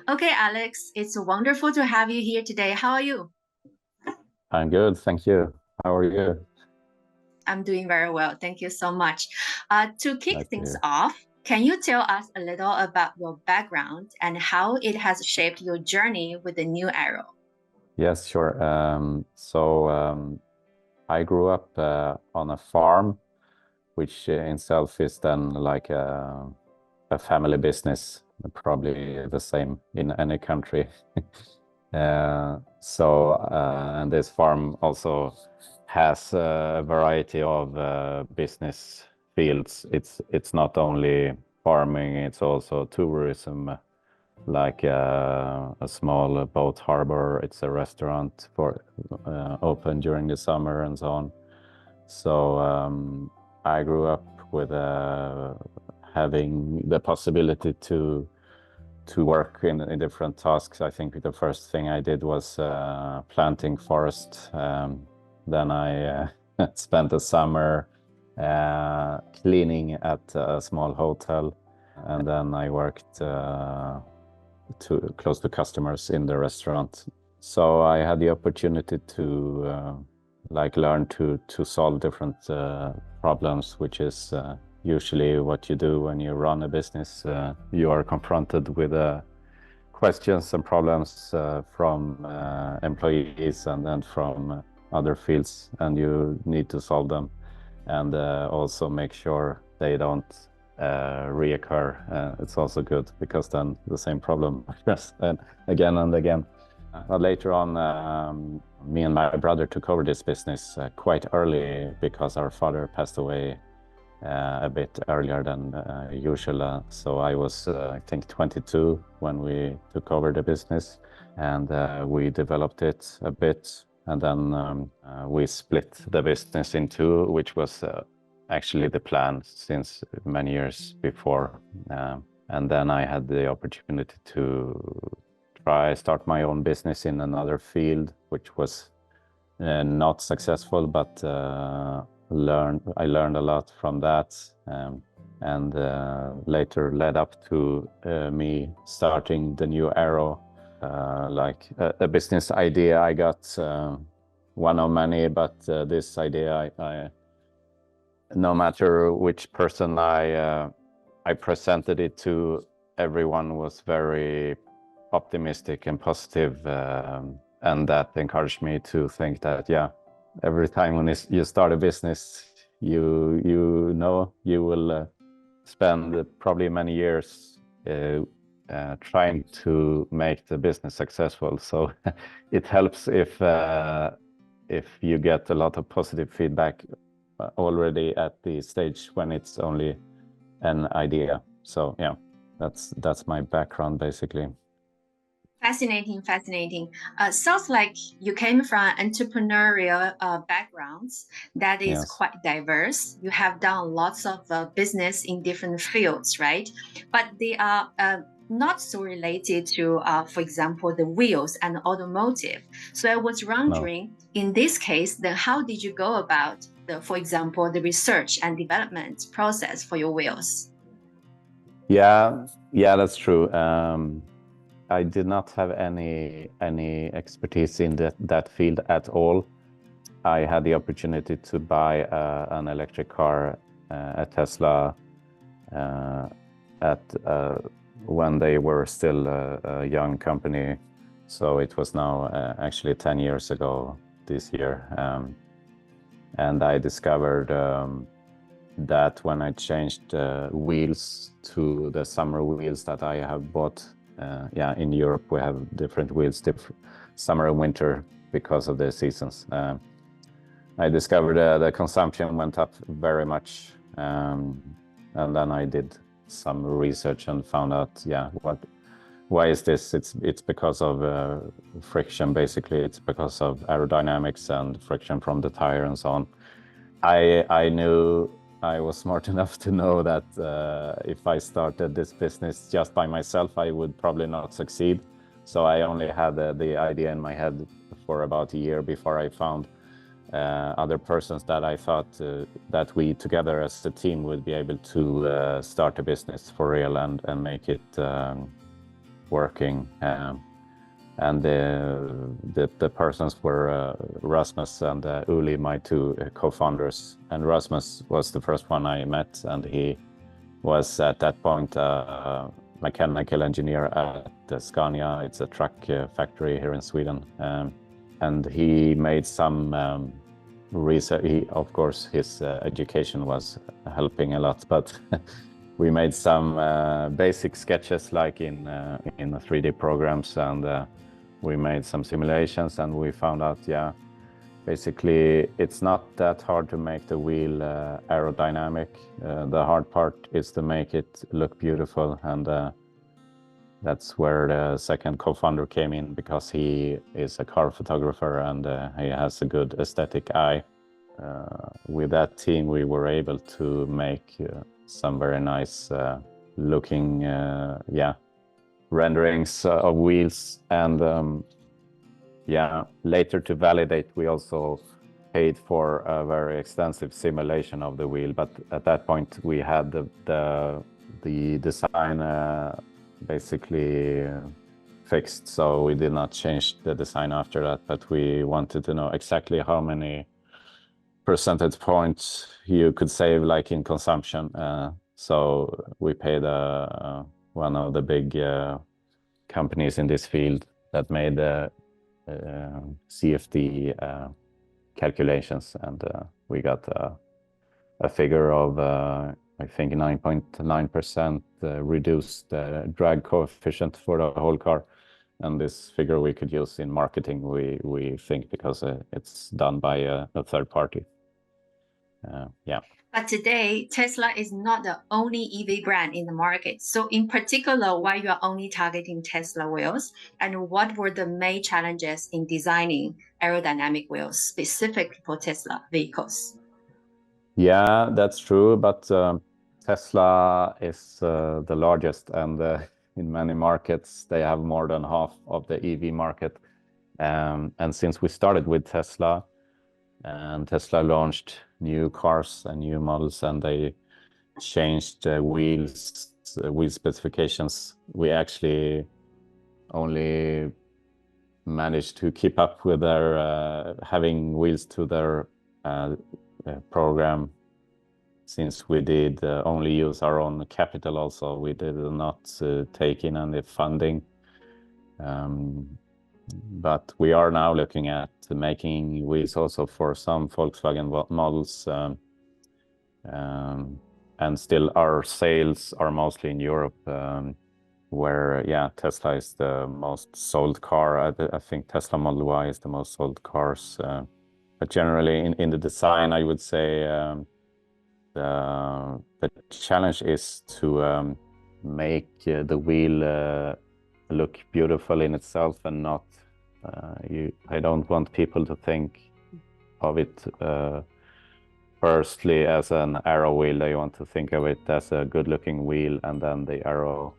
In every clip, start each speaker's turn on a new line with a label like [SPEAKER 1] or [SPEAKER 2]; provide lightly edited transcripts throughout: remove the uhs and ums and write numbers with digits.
[SPEAKER 1] Okay, Alex, it's wonderful to have you here today. How are you?
[SPEAKER 2] I'm good, thank you. How are you?
[SPEAKER 1] I'm doing very well. Thank you so much. To kick
[SPEAKER 2] Nice to
[SPEAKER 1] things
[SPEAKER 2] hear.
[SPEAKER 1] off, can you tell us a little about your background and how it has shaped your journey with the new Aero?
[SPEAKER 2] Yes, sure. I grew up on a farm, which in itself is then like a family business, probably the same in any country. And this farm also has a variety of business fields. It's not only farming, it's also tourism, like a small boat harbor. It's a restaurant for open during the summer and so on. So I grew up with having the possibility to work in different tasks. I think the first thing I did was planting forest. Then I spent the summer cleaning at a small hotel, and then I worked close to customers in the restaurant. So I had the opportunity to learn to solve different problems, which is usually what you do when you run a business. You are confronted with questions and problems from employees and then from other fields, and you need to solve them and also make sure they don't reoccur. It's also good because then the same problem occurs again and again. But later on, me and my brother took over this business quite early because our father passed away a bit earlier than usual. So I was, I think, 22 when we took over the business, and we developed it a bit. And then we split the business in two, which was actually the plan since many years before. And then I had the opportunity to start my own business in another field, which was not successful, but I learned a lot from that, and later led up to me starting the new Aero, like a business idea I got, one of many, but this idea no matter which person I presented it to, everyone was very optimistic and positive, and that encouraged me to think that, yeah, every time when you start a business, you know you will spend probably many years trying to make the business successful. So it helps if you get a lot of positive feedback already at the stage when it's only an idea. So yeah, that's my background basically.
[SPEAKER 1] Fascinating, fascinating. Sounds like you came from entrepreneurial backgrounds that is
[SPEAKER 2] Yes.
[SPEAKER 1] quite diverse. You have done lots of business in different fields, right? But they are not so related to, for example, the wheels and automotive. So I was
[SPEAKER 2] No.
[SPEAKER 1] wondering, in this case, then how did you go about for example, the research and development process for your wheels?
[SPEAKER 2] Yeah, that's true. I did not have any expertise in that field at all. I had the opportunity to buy an electric car at Tesla when they were still a young company. So it was now actually 10 years ago this year. And I discovered that when I changed wheels to the summer wheels that I have bought, in Europe we have different wheels, summer and winter because of the seasons. I discovered the consumption went up very much, and then I did some research and found out, why is this? It's because of friction, basically. It's because of aerodynamics and friction from the tire and so on. I knew, I was smart enough to know that if I started this business just by myself, I would probably not succeed. So I only had the idea in my head for about a year before I found other persons that I thought that we together as a team would be able to start a business for real and make it working. And the persons were Rasmus and Uli, my two co-founders. And Rasmus was the first one I met, and he was at that point a mechanical engineer at Scania. It's a truck factory here in Sweden. And he made some research. Of course, his education was helping a lot, but we made some basic sketches like in 3D programs, and we made some simulations, and we found out, yeah, basically it's not that hard to make the wheel aerodynamic. The hard part is to make it look beautiful, and that's where the second co-founder came in, because he is a car photographer and he has a good aesthetic eye. With that team, we were able to make some very nice looking renderings of wheels, and later to validate, we also paid for a very extensive simulation of the wheel. But at that point, we had the design basically fixed, so we did not change the design after that. But we wanted to know exactly how many percentage points you could save, like in consumption. So we paid one of the big companies in this field that made CFD calculations, and we got a figure of I think 9.9% reduced drag coefficient for the whole car. And this figure we could use in marketing, we think, because it's done by a third party.
[SPEAKER 1] But today, Tesla is not the only EV brand in the market. So in particular, why you are only targeting Tesla wheels, and what were the main challenges in designing aerodynamic wheels specifically for Tesla vehicles?
[SPEAKER 2] Yeah, that's true. But Tesla is the largest, and in many markets, they have more than half of the EV market. And since we started with Tesla, and Tesla launched new cars and new models, and they changed wheel specifications, we actually only managed to keep up with their having wheels to their program, since we did only use our own capital. Also, we did not take in any funding. But we are now looking at making wheels also for some Volkswagen models, and still our sales are mostly in Europe, where Tesla is the most sold car. I think Tesla Model Y is the most sold cars. But generally, in the design, I would say the challenge is to make the wheel look beautiful in itself, and not I don't want people to think of it firstly as an aero wheel. They want to think of it as a good looking wheel, and then the aero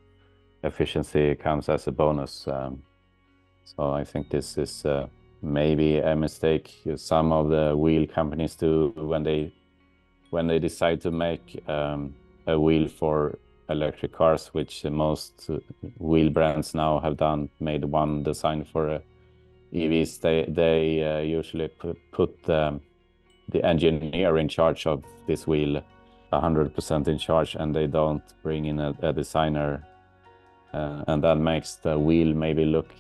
[SPEAKER 2] efficiency comes as a bonus. So I think this is maybe a mistake some of the wheel companies do when they decide to make a wheel for electric cars, which most wheel brands now have done, made one design for EVs. They usually put the engineer in charge of this wheel, 100% in charge, and they don't bring in a designer, and that makes the wheel maybe look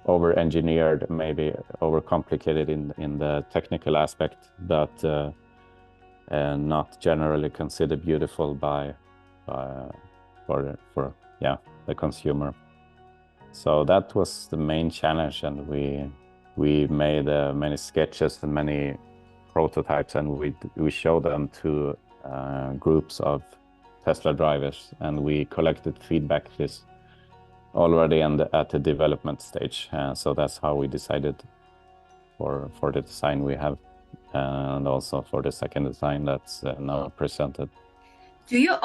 [SPEAKER 2] over-engineered, maybe over-complicated in the technical aspect, but not generally considered beautiful for the consumer. So that was the main challenge, and we made many sketches and many prototypes, and we showed them to groups of Tesla drivers, and we collected feedback this already at the development stage. So that's how we decided for the design we have, and also for the second design that's now presented.
[SPEAKER 1] Do you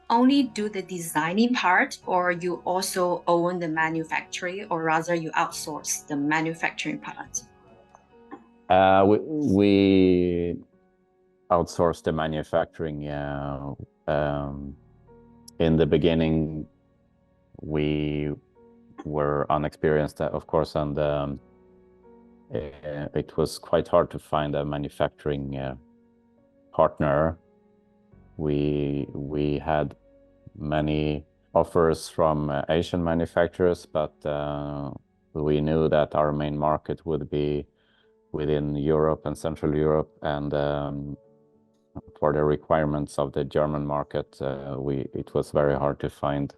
[SPEAKER 1] only do the designing part, or you also own the manufacturing, or rather you outsource the manufacturing part?
[SPEAKER 2] We outsourced the manufacturing. In the beginning, we were unexperienced, of course, and it was quite hard to find a manufacturing partner. We had many offers from Asian manufacturers, but we knew that our main market would be within Europe and Central Europe, and for the requirements of the German market, it was very hard to find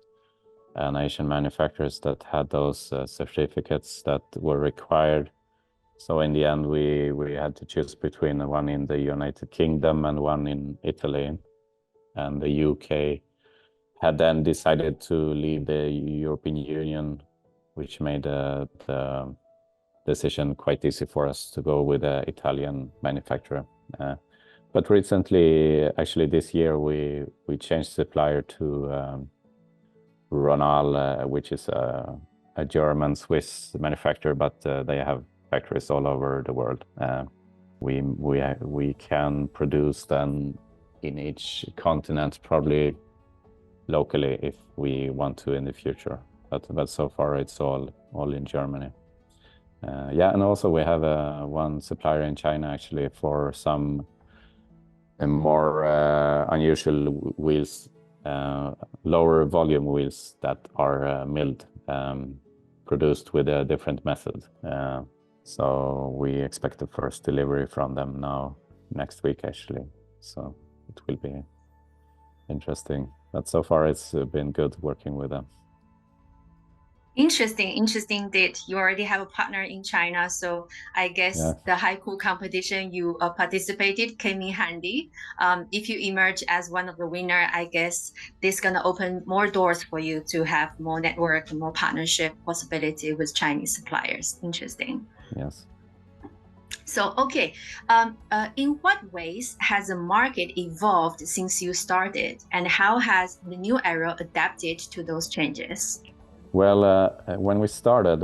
[SPEAKER 2] an Asian manufacturers that had those certificates that were required. So in the end, we had to choose between one in the United Kingdom and one in Italy, and the UK had then decided to leave the European Union, which made the decision quite easy for us to go with an Italian manufacturer. But recently, actually this year, we changed supplier to Ronal, which is a German-Swiss manufacturer, but they have factories all over the world. We can produce them in each continent, probably locally if we want to in the future. But so far it's all in Germany. Yeah, and also we have one supplier in China actually for some more unusual wheels, lower volume wheels that are milled, produced with a different method. So we expect the first delivery from them now next week actually. So it will be interesting. But so far it's been good working with them.
[SPEAKER 1] Interesting indeed. You already have a partner in China, so I guess the haiku competition you participated came in handy. If you emerge as one of the winner, I guess this is gonna open more doors for you to have more network, more partnership possibility with Chinese suppliers. Interesting.
[SPEAKER 2] Yes.
[SPEAKER 1] So, okay, in what ways has the market evolved since you started, and how has the new Aero adapted to those changes?
[SPEAKER 2] Well, when we started,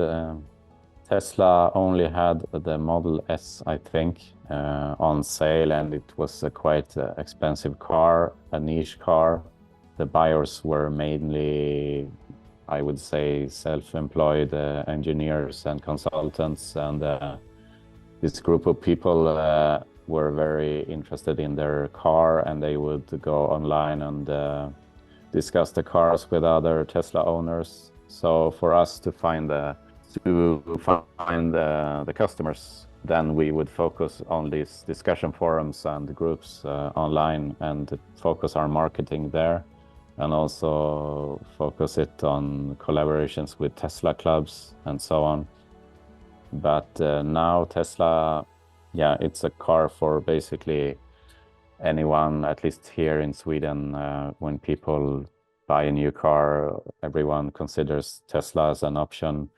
[SPEAKER 2] Tesla only had the Model S, I think, on sale, and it was a quite expensive car, a niche car. The buyers were mainly, I would say, self-employed engineers and consultants, and this group of people were very interested in their car, and they would go online and discuss the cars with other Tesla owners. So for us to find the customers, then we would focus on these discussion forums and groups online and focus our marketing there, and also focus it on collaborations with Tesla clubs and so on. But now Tesla, yeah, it's a car for basically anyone, at least here in Sweden. When people buy a new car, everyone considers Tesla as an option.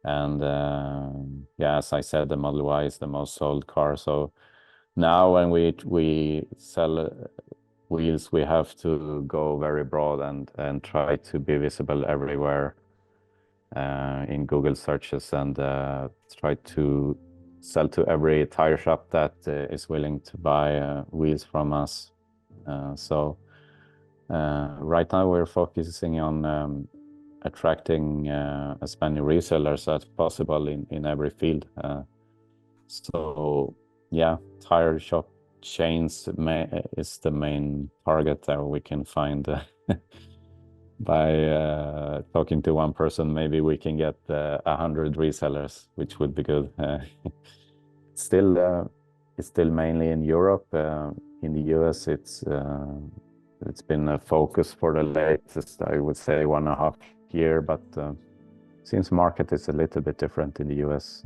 [SPEAKER 2] And yeah, as I said, the Model Y is the most sold car. So now when we sell wheels, we have to go very broad and try to be visible everywhere in Google searches, and try to sell to every tire shop that is willing to buy wheels from us. So right now we're focusing on attracting as many resellers as possible in every field. So yeah, tire shop chains is the main target that we can find. By talking to one person, maybe we can get 100 resellers, which would be good. It's still mainly in Europe. In the US, it's been a focus for the latest, I would say, 1.5 years, but since market is a little bit different in the US.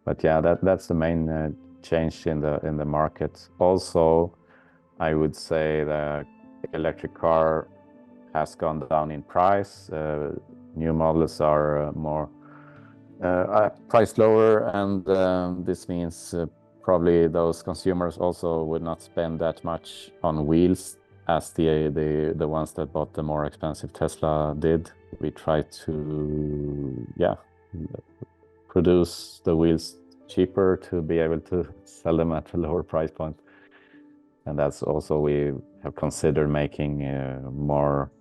[SPEAKER 2] But yeah, that's the main change in the market. Also, I would say the electric car has gone down in price. New models are more priced lower, and this means probably those consumers also would not spend that much on wheels as the ones that bought the more expensive Tesla did. We try to produce the wheels cheaper to be able to sell them at a lower price point. And that's also, we have considered making more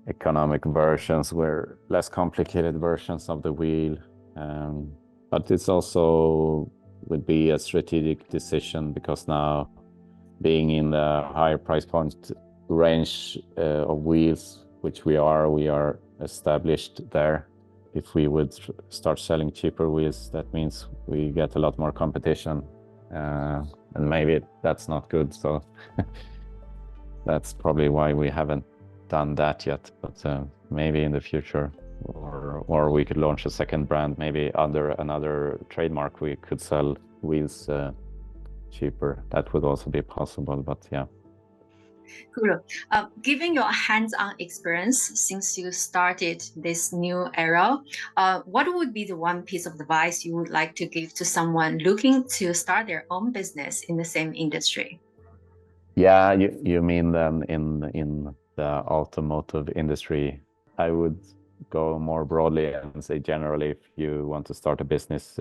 [SPEAKER 2] economic versions, where less complicated versions of the wheel. But it's also would be a strategic decision, because now being in the higher price point range of wheels, which we are established there. If we would start selling cheaper wheels, that means we get a lot more competition, and maybe that's not good. So that's probably why we haven't done that yet. But maybe in the future, or we could launch a second brand, maybe under another trademark, we could sell wheels cheaper. That would also be possible, but yeah.
[SPEAKER 1] Cool. Given your hands-on experience since you started this new Aero, what would be the one piece of advice you would like to give to someone looking to start their own business in the same industry?
[SPEAKER 2] Yeah, you mean then in the automotive industry. I would go more broadly and say, generally, if you want to start a business,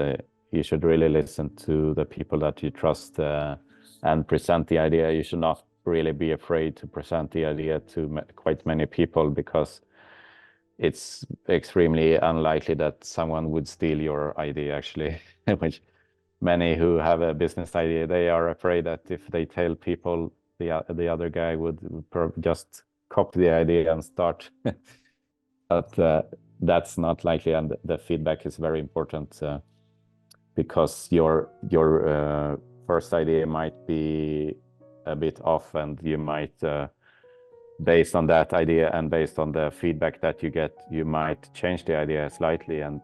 [SPEAKER 2] you should really listen to the people that you trust and present the idea. You should not really be afraid to present the idea to quite many people, because it's extremely unlikely that someone would steal your idea, actually. Which many who have a business idea, they are afraid that if they tell people, the other guy would just copy the idea and start. But that's not likely, and the feedback is very important, because your first idea might be a bit off, and you might, based on that idea and based on the feedback that you get, you might change the idea slightly and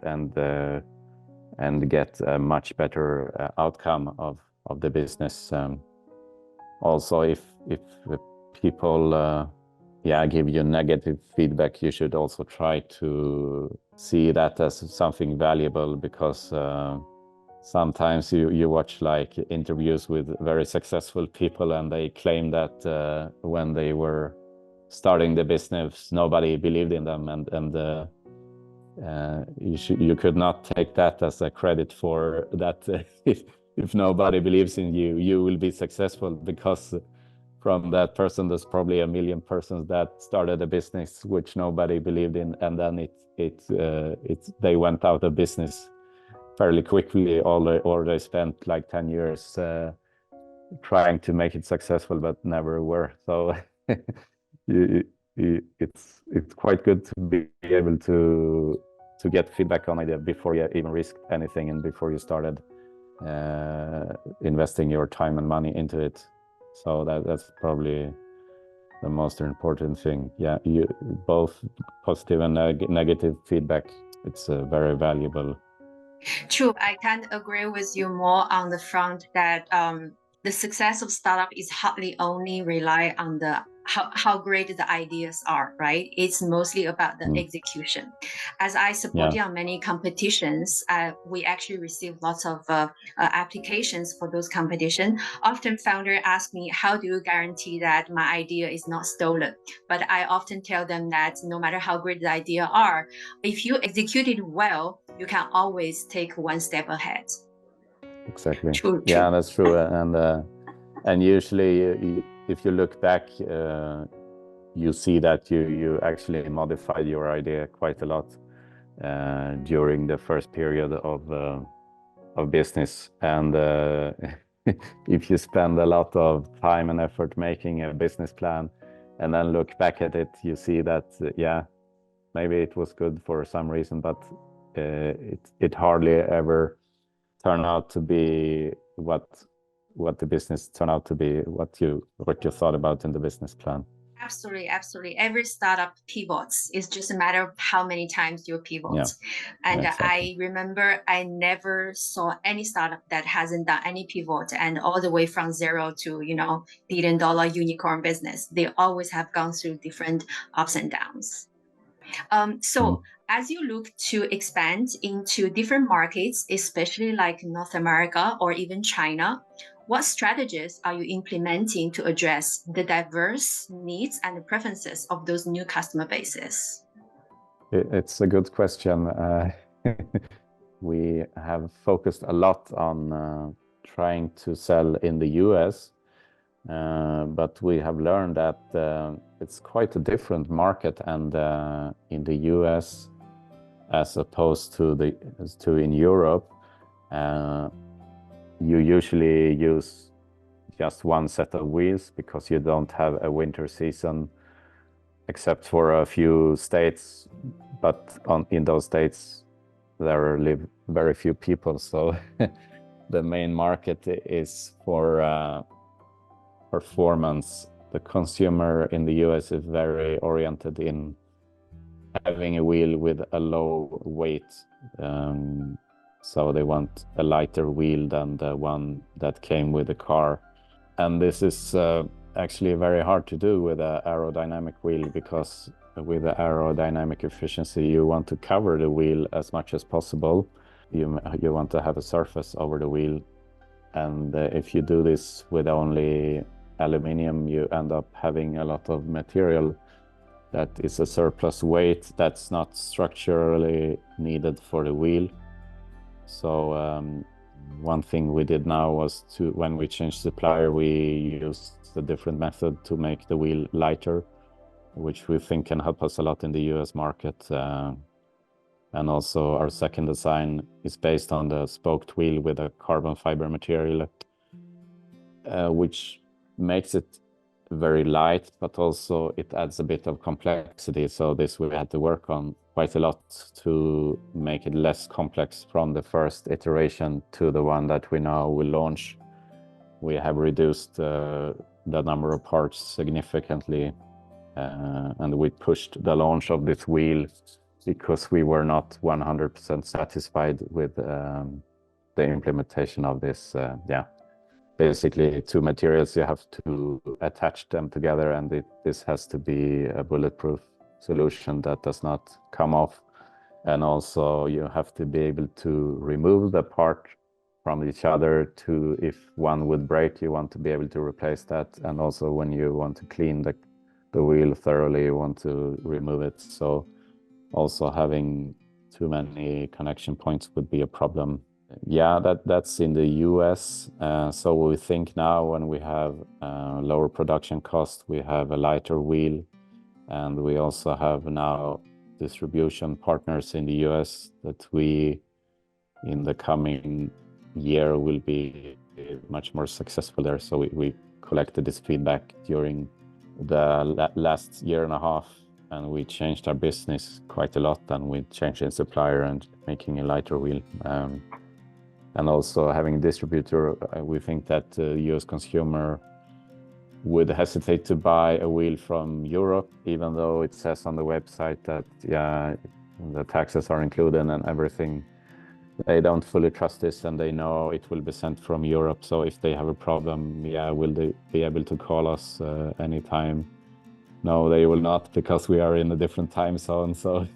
[SPEAKER 2] get a much better outcome of the business. Also, if people give you negative feedback, you should also try to see that as something valuable, because sometimes you watch like interviews with very successful people, and they claim that when they were starting the business, nobody believed in them, and you could not take that as a credit for that. If nobody believes in you, you will be successful, because from that person, there's probably 1 million persons that started a business which nobody believed in, and then they went out of business fairly quickly, or they spent like 10 years trying to make it successful, but never were. So it's quite good to be able to get feedback on idea before you even risked anything, and before you started investing your time and money into it. So that's probably the most important thing. Yeah, both positive and negative feedback, it's very valuable.
[SPEAKER 1] True, I can't agree with you more on the front that the success of startup is hardly only rely on the how great the ideas are, right? It's mostly about the execution. As I supported on many competitions, we actually receive lots of applications for those competitions. Often founder ask me, how do you guarantee that my idea is not stolen? But I often tell them that no matter how great the idea are, if you execute it well, you can always take one step ahead.
[SPEAKER 2] Exactly.
[SPEAKER 1] True.
[SPEAKER 2] Yeah, that's true. And usually, if you look back, you see that you actually modified your idea quite a lot during the first period of business. And if you spend a lot of time and effort making a business plan, and then look back at it, you see that maybe it was good for some reason, but it hardly ever turned out to be what the business turned out to be, what you thought about in the business plan.
[SPEAKER 1] Absolutely, absolutely. Every startup pivots. It's just a matter of how many times you pivot. And exactly. I remember I never saw any startup that hasn't done any pivot, and all the way from zero to $1 billion unicorn business. They always have gone through different ups and downs. As you look to expand into different markets, especially like North America or even China, what strategies are you implementing to address the diverse needs and preferences of those new customer bases?
[SPEAKER 2] It's a good question. we have focused a lot on trying to sell in the US, but we have learned that it's quite a different market, and in the US as opposed to in Europe, you usually use just one set of wheels because you don't have a winter season except for a few states, but in those states there live very few people, so the main market is for performance. The consumer in the US is very oriented in having a wheel with a low weight, so they want a lighter wheel than the one that came with the car. And this is actually very hard to do with an aerodynamic wheel, because with the aerodynamic efficiency you want to cover the wheel as much as possible. You want to have a surface over the wheel, and if you do this with only aluminium, you end up having a lot of material that is a surplus weight that's not structurally needed for the wheel. So one thing we did now was when we changed supplier, we used a different method to make the wheel lighter, which we think can help us a lot in the US market. And also our second design is based on the spoked wheel with a carbon fiber material, which makes it very light, but also it adds a bit of complexity. So this we had to work on quite a lot to make it less complex from the first iteration to the one that we now will launch. We have reduced the number of parts significantly, and we pushed the launch of this wheel because we were not 100% satisfied with the implementation of this. Basically, two materials, you have to attach them together, and this has to be a bulletproof solution that does not come off. And also you have to be able to remove the part from each other if one would break, you want to be able to replace that. And also when you want to clean the wheel thoroughly, you want to remove it. So also having too many connection points would be a problem. Yeah, that's in the US. So we think now when we have lower production cost, we have a lighter wheel, and we also have now distribution partners in the US that we, in the coming year, will be much more successful there. So we collected this feedback during the last year and a half, and we changed our business quite a lot, and we changed in supplier and making a lighter wheel. And also having a distributor, we think that the US consumer would hesitate to buy a wheel from Europe, even though it says on the website that, yeah, the taxes are included and everything. They don't fully trust this, and they know it will be sent from Europe. So if they have a problem, yeah, will they be able to call us anytime? No, they will not, because we are in a different time zone. So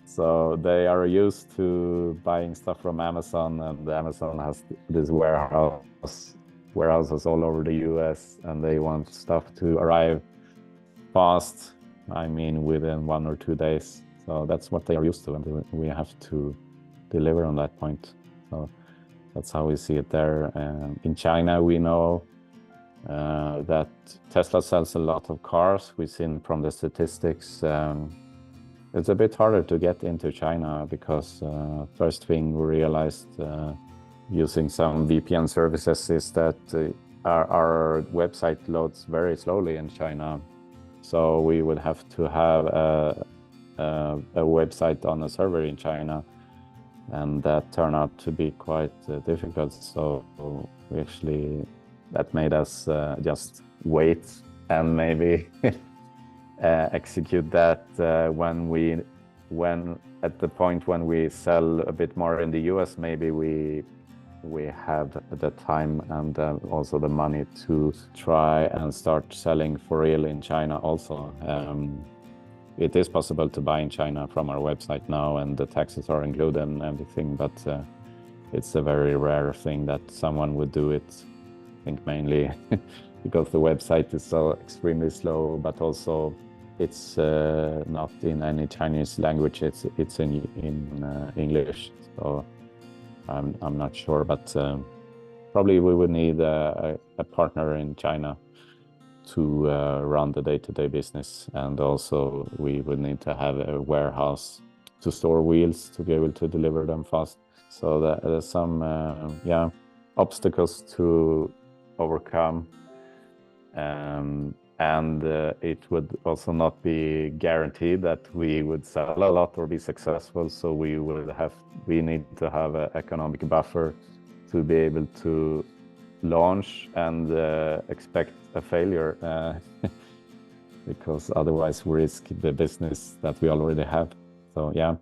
[SPEAKER 2] so they are used to buying stuff from Amazon, and Amazon has this warehouses all over the US, and they want stuff to arrive fast. I mean, within 1 or 2 days. So that's what they are used to, and we have to deliver on that point. So that's how we see it there. In China, we know that Tesla sells a lot of cars. We've seen from the statistics. It's a bit harder to get into China because first thing we realized using some VPN services is that our website loads very slowly in China. So we would have to have a website on a server in China, and that turned out to be quite difficult. So we actually, that made us just wait and maybe execute that when at the point when we sell a bit more in the US, maybe we have the time and also the money to try and start selling for real in China also. It is possible to buy in China from our website now, and the taxes are included and everything, but it's a very rare thing that someone would do it. I think mainly because the website is so extremely slow, but also it's not in any Chinese language. It's in English. So I'm not sure, but probably we would need a partner in China to run the day-to-day business, and also we would need to have a warehouse to store wheels to be able to deliver them fast. So there's some obstacles to overcome, and it would also not be guaranteed that we would sell a lot or be successful. So we need to have an economic buffer to be able to launch and expect a failure, because otherwise we risk the business that we already have. So yeah,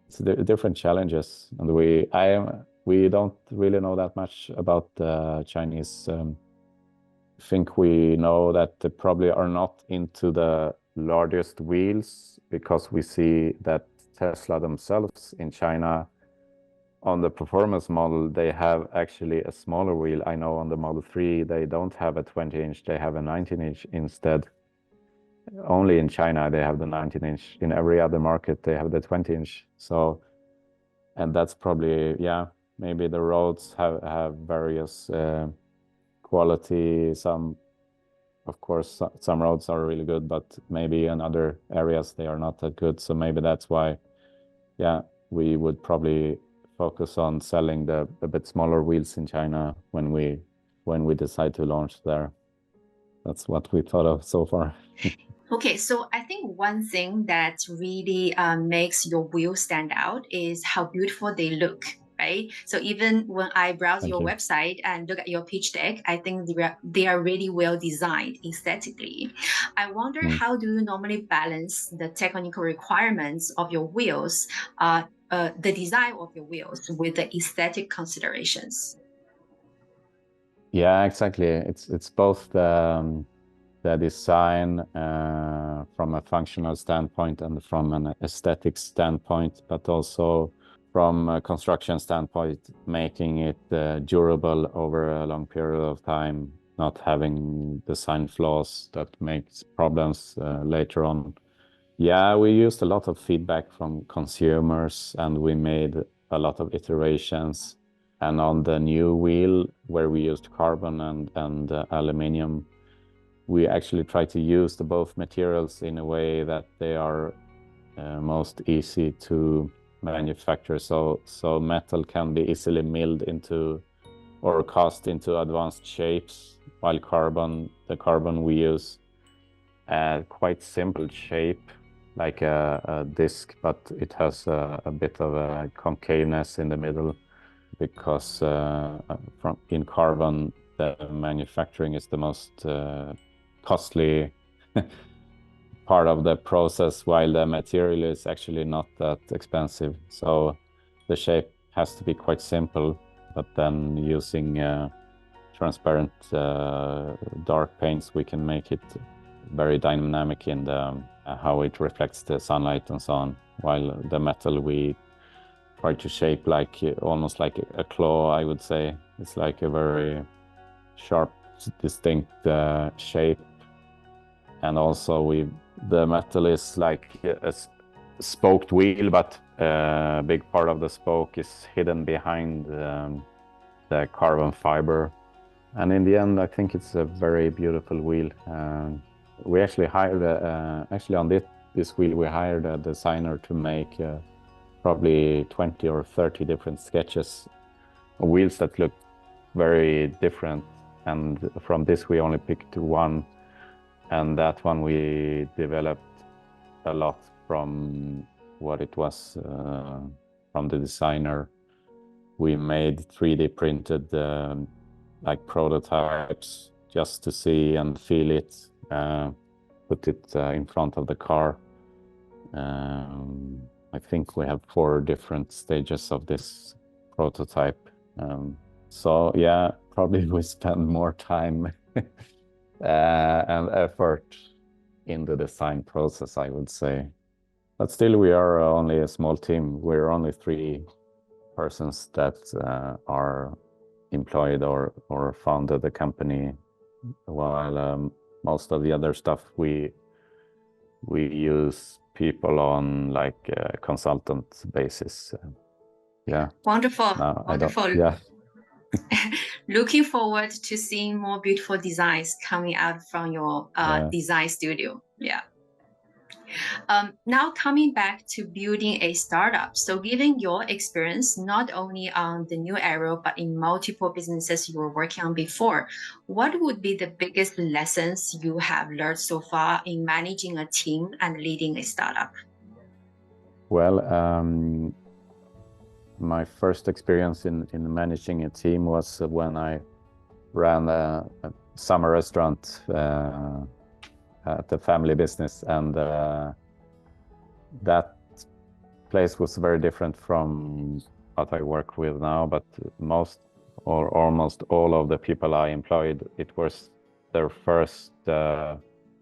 [SPEAKER 2] it's different challenges, and we don't really know that much about the Chinese. I think we know that they probably are not into the largest wheels, because we see that Tesla themselves in China, on the performance model, they have actually a smaller wheel. I know on the Model 3, they don't have a 20-inch, they have a 19-inch instead. Only in China, they have the 19-inch. In every other market, they have the 20-inch. So, and that's probably, yeah, maybe the roads have various quality. Some, of course, some roads are really good, but maybe in other areas, they are not that good. So maybe that's why, yeah, we would probably focus on selling the a bit smaller wheels in China when we decide to launch there. That's what we thought of so far.
[SPEAKER 1] Okay, so I think one thing that really makes your wheels stand out is how beautiful they look, right? So even when I browse
[SPEAKER 2] Thank
[SPEAKER 1] your
[SPEAKER 2] you.
[SPEAKER 1] website and look at your pitch deck, I think they are really well designed aesthetically. I wonder, how do you normally balance the technical requirements of your wheels, the design of your wheels, with the aesthetic considerations?
[SPEAKER 2] Yeah, exactly. It's both the design from a functional standpoint and from an aesthetic standpoint, but also from a construction standpoint, making it durable over a long period of time, not having design flaws that makes problems later on. Yeah, we used a lot of feedback from consumers, and we made a lot of iterations. And on the new wheel, where we used carbon and aluminium, we actually try to use both materials in a way that they are most easy to manufacture. So metal can be easily milled into or cast into advanced shapes, while the carbon we use a quite simple shape, like a disc, but it has a bit of a concaveness in the middle, because in carbon, the manufacturing is the most costly part of the process, while the material is actually not that expensive. So the shape has to be quite simple, but then using transparent dark paints, we can make it very dynamic in the how it reflects the sunlight and so on. While the metal, we try to shape like almost like a claw, I would say. It's like a very sharp, distinct shape. And also the metal is like a spoked wheel, but a big part of the spoke is hidden behind the carbon fiber. And in the end, I think it's a very beautiful wheel. We actually hired, on this wheel, we hired a designer to make probably 20 or 30 different sketches of wheels that look very different. And from this, we only picked one. And that one we developed a lot from what it was from the designer. We made 3D printed like prototypes just to see and feel it, put it in front of the car. I think we have 4 different stages of this prototype. So yeah, probably we spend more time and effort in the design process, I would say. But still, we are only a small team. We're only 3 persons that are employed or founded the company, while most of the other stuff we use people on like a consultant basis. yeah.
[SPEAKER 1] Wonderful.
[SPEAKER 2] No,
[SPEAKER 1] Wonderful.
[SPEAKER 2] I don't. Yeah.
[SPEAKER 1] Looking forward to seeing more beautiful designs coming out from your design studio. Yeah. Now coming back to building a startup. So given your experience, not only on the new Aero, but in multiple businesses you were working on before, what would be the biggest lessons you have learned so far in managing a team and leading a startup?
[SPEAKER 2] Well, my first experience in managing a team was when I ran a summer restaurant at the family business, and that place was very different from what I work with now. But most or almost all of the people I employed, it was their first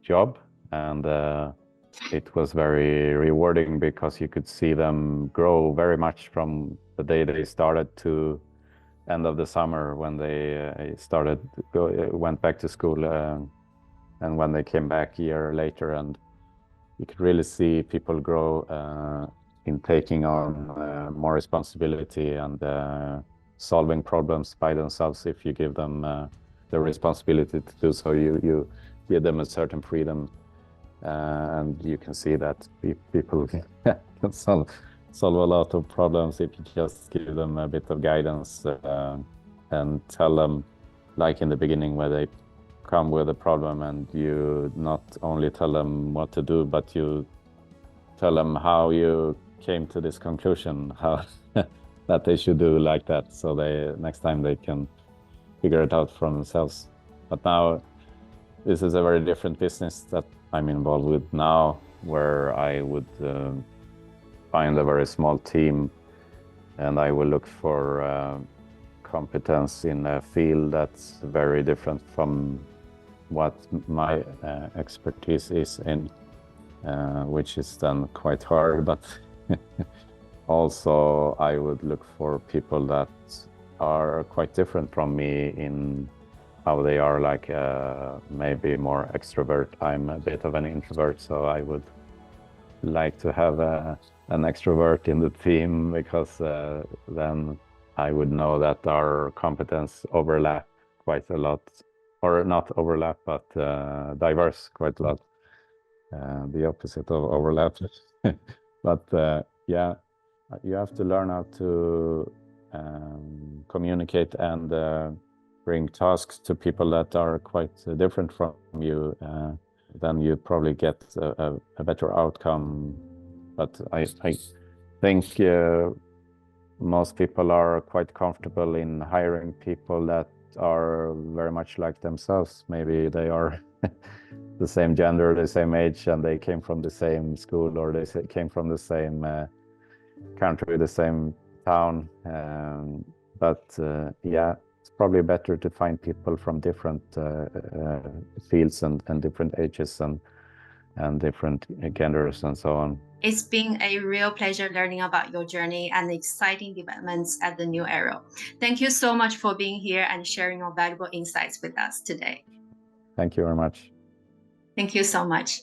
[SPEAKER 2] job, and it was very rewarding because you could see them grow very much from the day they started to end of the summer when they went back to school, and when they came back a year later, and you could really see people grow in taking on more responsibility and solving problems by themselves. If you give them the responsibility to do so, you give them a certain freedom, and you can see that people can solve a lot of problems if you just give them a bit of guidance and tell them, like in the beginning, where they come with a problem, and you not only tell them what to do, but you tell them how you came to this conclusion, how that they should do like that, so next time they can figure it out for themselves. But now this is a very different business that I'm involved with now, where I would find a very small team, and I will look for competence in a field that's very different from what my expertise is in, which is then quite hard. But also I would look for people that are quite different from me in how they are, like maybe more extrovert. I'm a bit of an introvert, so I would like to have an extrovert in the team, because then I would know that our competence overlap quite a lot, or not overlap, but diverse quite a lot. The opposite of overlap. But yeah, you have to learn how to communicate and bring tasks to people that are quite different from you. Then you probably get a better outcome. But I think most people are quite comfortable in hiring people that are very much like themselves. Maybe they are the same gender, the same age, and they came from the same school, or they came from the same country, the same town. But yeah, it's probably better to find people from different fields and different ages and different genders and so on.
[SPEAKER 1] It's been a real pleasure learning about your journey and exciting developments at the new Aero. Thank you so much for being here and sharing your valuable insights with us today.
[SPEAKER 2] Thank you very much.
[SPEAKER 1] Thank you so much.